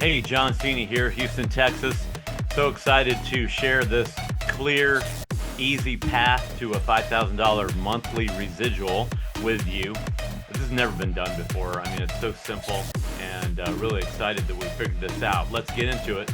Hey, John Cena here, Houston, Texas. So excited to share this clear, easy path to a $5,000 monthly residual with you. This has never been done before. I mean, it's so simple, and really excited that we figured this out. Let's get into it.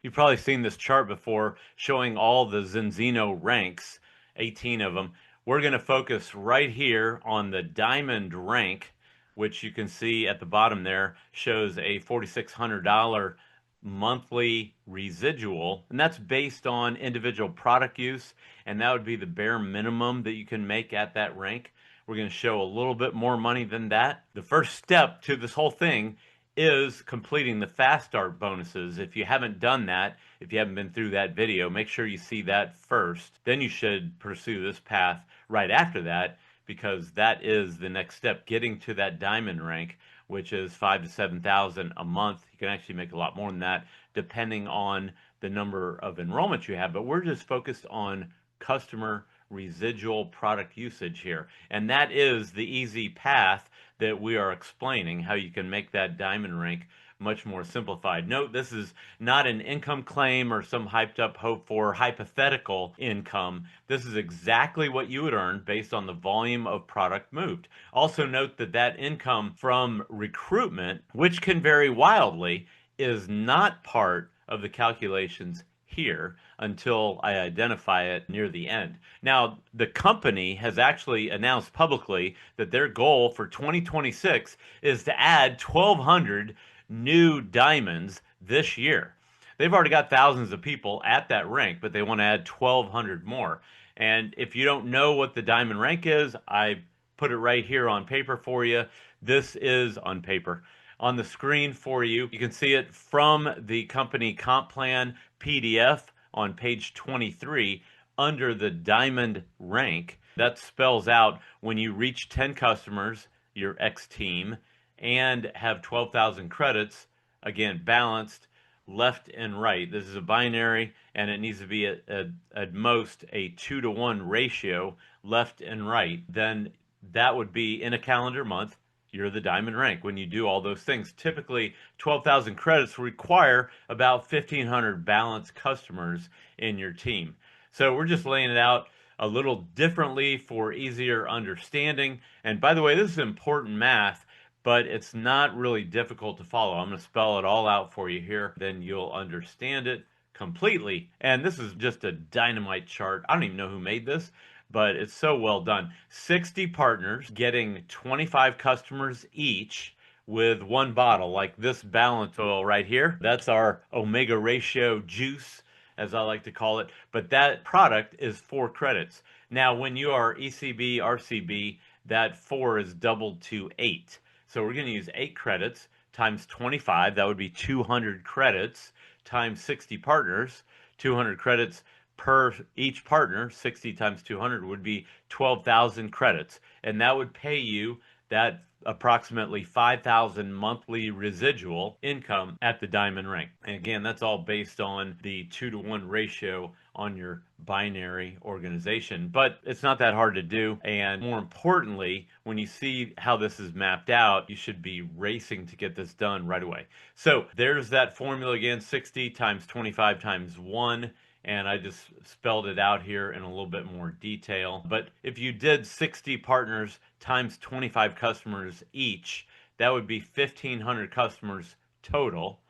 You've probably seen this chart before showing all the Zinzino ranks, 18 of them. We're going to focus right here on the diamond rank, which you can see at the bottom there shows a $4,600 monthly residual, and that's based on individual product use, and that would be the bare minimum that you can make at that rank. We're going to show a little bit more money than that. The first step to this whole thing is completing the fast start bonuses. If you haven't done that, if you haven't been through that video, make sure you see that first. Then you should pursue this path right after that, because that is the next step, getting to that diamond rank, which is 5,000 to 7,000 a month. You can actually make a lot more than that depending on the number of enrollments you have, but we're just focused on customer residual product usage here. And that is the easy path that we are explaining, how you can make that diamond rank much more simplified. Note, this is not an income claim or some hyped up hope for hypothetical income. This is exactly what you would earn based on the volume of product moved. Also note that that income from recruitment, which can vary wildly, is not part of the calculations here until I identify it near the end. Now, the company has actually announced publicly that their goal for 2026 is to add 1,200 new diamonds this year. They've already got thousands of people at that rank, but they want to add 1,200 more. And if you don't know what the diamond rank is, I put it right here on paper for you. This is on paper on the screen for you. You can see it from the company comp plan PDF on page 23 under the diamond rank. That spells out when you reach 10 customers, your X team, and have 12,000 credits, again, balanced left and right. This is a binary, and it needs to be at most a 2-to-1 ratio left and right. Then that would be in a calendar month. You're the diamond rank when you do all those things. Typically, 12,000 credits require about 1,500 balanced customers in your team. So we're just laying it out a little differently for easier understanding. And by the way, this is important math, but it's not really difficult to follow. I'm going to spell it all out for you here, then you'll understand it completely. And this is just a dynamite chart. I don't even know who made this, but it's so well done. 60 partners getting 25 customers each with one bottle, like this balance oil right here. That's our omega ratio juice, as I like to call it. But that product is 4 credits. Now, when you are ECB, RCB, that 4 is doubled to 8. So we're going to use 8 credits times 25. That would be 200 credits times 60 partners. 200 credits per each partner, 60 times 200 would be 12,000 credits. And that would pay you that approximately 5,000 monthly residual income at the diamond rank. And again, that's all based on the 2-to-1 ratio on your binary organization. But it's not that hard to do. And more importantly, when you see how this is mapped out, you should be racing to get this done right away. So there's that formula again, 60 times 25 times 1. And I just spelled it out here in a little bit more detail. But if you did 60 partners times 25 customers each, that would be 1,500 customers total.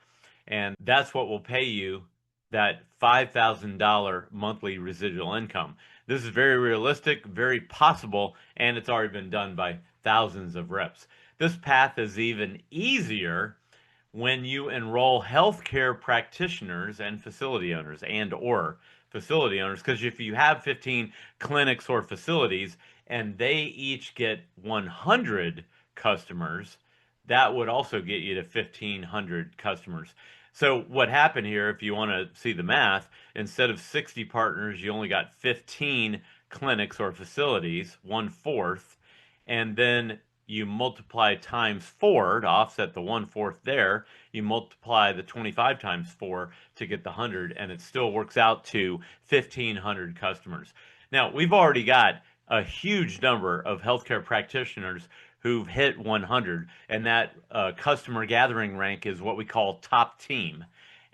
And that's what will pay you that $5,000 monthly residual income. This is very realistic, very possible, and it's already been done by thousands of reps. This path is even easier when you enroll healthcare practitioners and facility owners, because if you have 15 clinics or facilities and they each get 100 customers, that would also get you to 1,500 customers. So what happened here, if you want to see the math, instead of 60 partners, you only got 15 clinics or facilities, 1/4, and then you multiply times 4 to offset the 1/4 there. You multiply the 25 times 4 to get the 100, and it still works out to 1,500 customers. Now, we've already got a huge number of healthcare practitioners who've hit 100, and that customer gathering rank is what we call top team.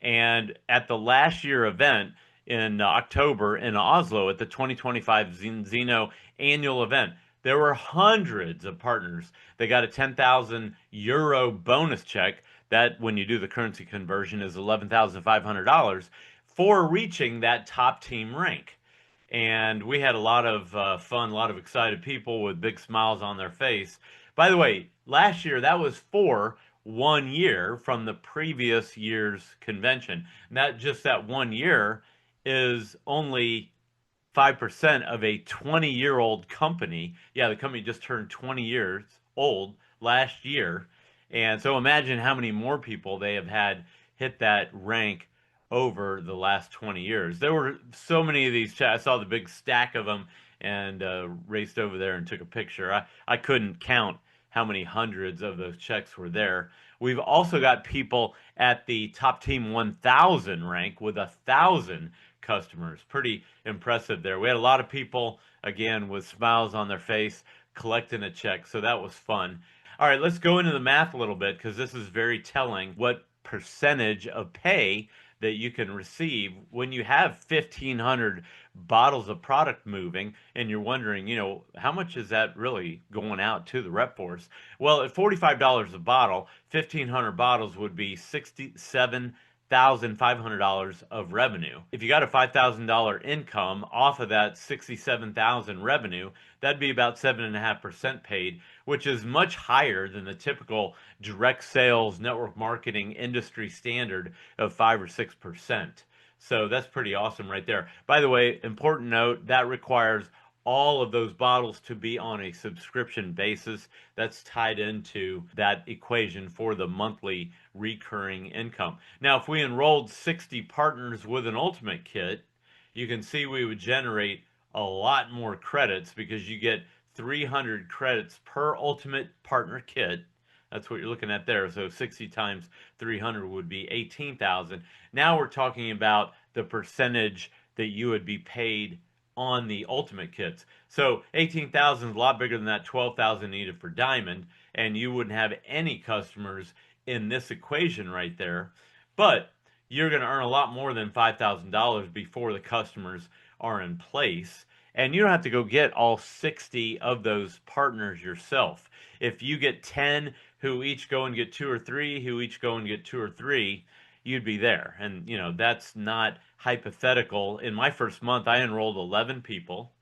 And at the last year event in October in Oslo at the 2025 Zinzino annual event, there were hundreds of partners that got a 10,000 euro bonus check. That, when you do the currency conversion, is $11,500 for reaching that top team rank. And we had a lot of fun, a lot of excited people with big smiles on their face. By the way, last year that was for 1 year from the previous year's convention. Not just that 1 year is only 5% of a 20-year-old company. Yeah, the company just turned 20 years old last year. And so imagine how many more people they have had hit that rank over the last 20 years. There were so many of these. I saw the big stack of them and raced over there and took a picture. I couldn't count how many hundreds of those checks were there. We've also got people at the top team 1,000 rank with 1,000 customers. Pretty impressive there. We had a lot of people, again, with smiles on their face collecting a check, so that was fun. All right, let's go into the math a little bit because this is very telling what percentage of pay that you can receive when you have 1,500 bottles of product moving and you're wondering, how much is that really going out to the rep force? Well, at $45 a bottle, 1,500 bottles would be $67,500 of revenue. If you got a $5,000 income off of that 67,000 revenue, that'd be about 7.5% paid, which is much higher than the typical direct sales network marketing industry standard of 5 or 6%. So that's pretty awesome right there. By the way, important note, that requires all of those bottles to be on a subscription basis. That's tied into that equation for the monthly recurring income. Now, if we enrolled 60 partners with an ultimate kit, you can see we would generate a lot more credits because you get 300 credits per ultimate partner kit. That's what you're looking at there. So 60 times 300 would be 18,000. Now we're talking about the percentage that you would be paid on the ultimate kits. So 18,000 is a lot bigger than that 12,000 needed for diamond, and you wouldn't have any customers in this equation right there. But you're going to earn a lot more than $5,000 before the customers are in place. And you don't have to go get all 60 of those partners yourself. If you get 10 who each go and get 2 or 3, who each go and get 2 or 3, you'd be there. And, that's not hypothetical. In my first month, I enrolled 11 people,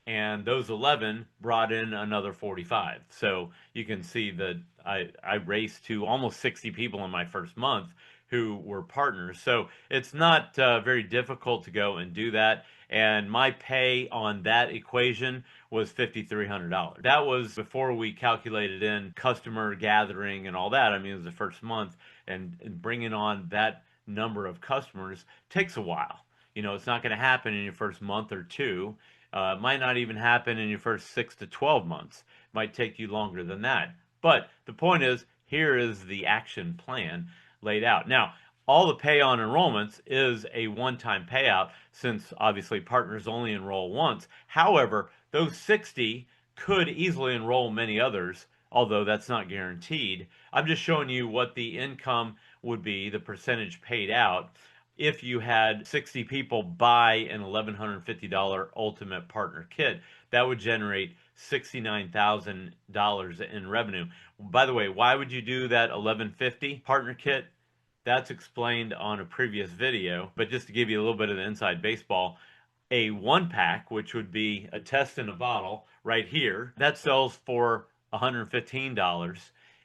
and those 11 brought in another 45. So you can see that I raced to almost 60 people in my first month who were partners. So it's not very difficult to go and do that. And my pay on that equation was $5,300. That was before we calculated in customer gathering and all that. I mean, it was the first month, and bringing on that number of customers takes a while. It's not going to happen in your first month or two. It might not even happen in your first 6 to 12 months. It might take you longer than that. But the point is, here is the action plan laid out. Now, all the pay on enrollments is a one-time payout since obviously partners only enroll once. However, those 60 could easily enroll many others, although that's not guaranteed. I'm just showing you what the income would be, the percentage paid out, if you had 60 people buy an $1,150 ultimate partner kit. That would generate $69,000 in revenue. By the way, why would you do that $1,150 partner kit? That's explained on a previous video, but just to give you a little bit of the inside baseball, a 1-pack, which would be a test in a bottle right here, that sells for $115.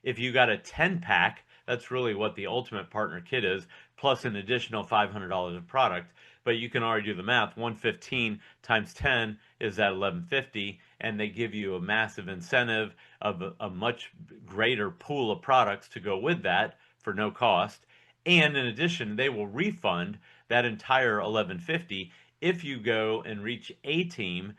If you got a 10-pack, that's really what the ultimate partner kit is, plus an additional $500 of product. But you can already do the math. 115 times 10 is that 1150, and they give you a massive incentive of a much greater pool of products to go with that for no cost. And in addition, they will refund that entire 1150 if you go and reach a team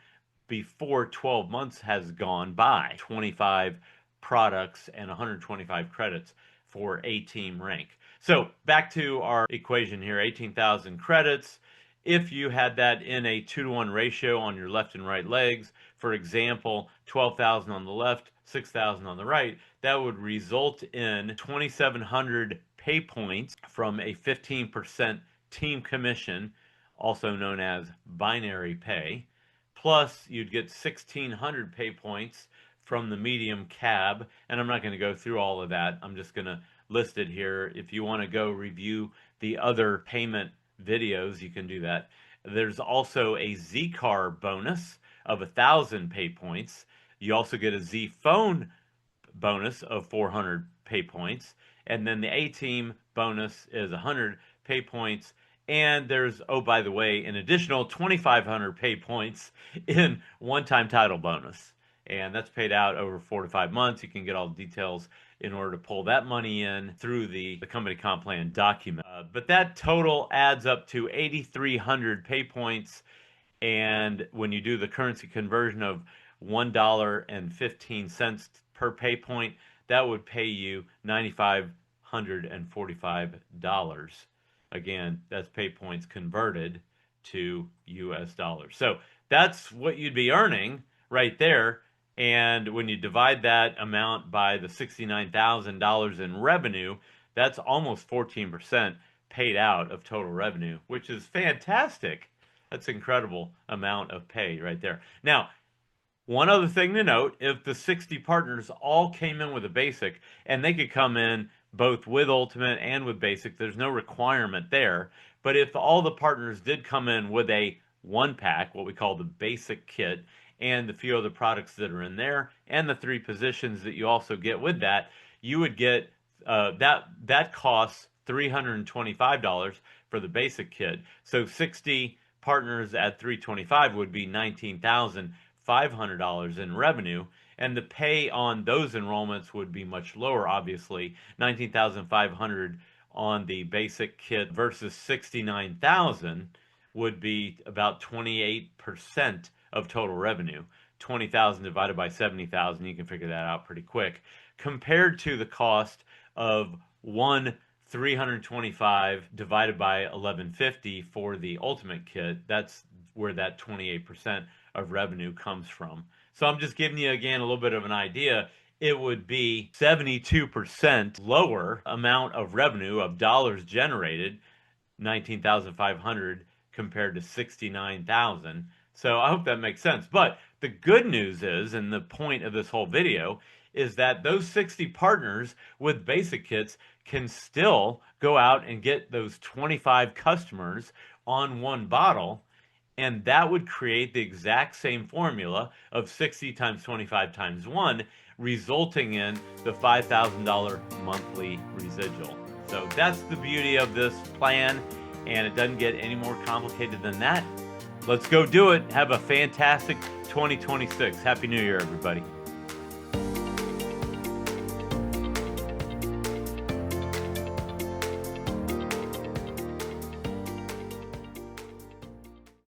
before 12 months has gone by. 25 products and 125 credits for a team rank. So back to our equation here, 18,000 credits. If you had that in a 2-to-1 ratio on your left and right legs, for example, 12,000 on the left, 6,000 on the right, that would result in 2,700 pay points from a 15% team commission, also known as binary pay. Plus, you'd get 1,600 pay points from the medium cab. And I'm not going to go through all of that. I'm just going to list it here. If you want to go review the other payment videos, you can do that. There's also a Z car bonus of 1,000 pay points. You also get a Z phone bonus of 400 pay points. And then the A team bonus is 100 pay points. And there's, oh, by the way, an additional 2,500 pay points in one-time title bonus. And that's paid out over 4 to 5 months. You can get all the details in order to pull that money in through the company comp plan document. But that total adds up to 8,300 pay points. And when you do the currency conversion of $1.15 per pay point, that would pay you $9,545. Again, that's pay points converted to US dollars. So that's what you'd be earning right there. And when you divide that amount by the $69,000 in revenue, that's almost 14% paid out of total revenue, which is fantastic. That's an incredible amount of pay right there. Now, one other thing to note, if the 60 partners all came in with a basic, and they could come in both with Ultimate and with basic, there's no requirement there. But if all the partners did come in with a one pack, what we call the basic kit, and the few other products that are in there, and the 3 positions that you also get with that, you would get that costs $325 for the basic kit. So 60 partners at $325 would be $19,500 in revenue, and the pay on those enrollments would be much lower, obviously. $19,500 on the basic kit versus $69,000 would be about 28% of total revenue. 20,000 divided by 70,000, you can figure that out pretty quick. Compared to the cost of one 325 divided by 1150 for the ultimate kit, that's where that 28% of revenue comes from. So I'm just giving you again a little bit of an idea. It would be 72% lower amount of revenue of dollars generated, 19,500 compared to 69,000. So I hope that makes sense. But the good news is, and the point of this whole video, is that those 60 partners with basic kits can still go out and get those 25 customers on one bottle, and that would create the exact same formula of 60 times 25 times 1, resulting in the $5,000 monthly residual. So that's the beauty of this plan, and it doesn't get any more complicated than that. Let's go do it. Have a fantastic 2026. Happy New Year, everybody.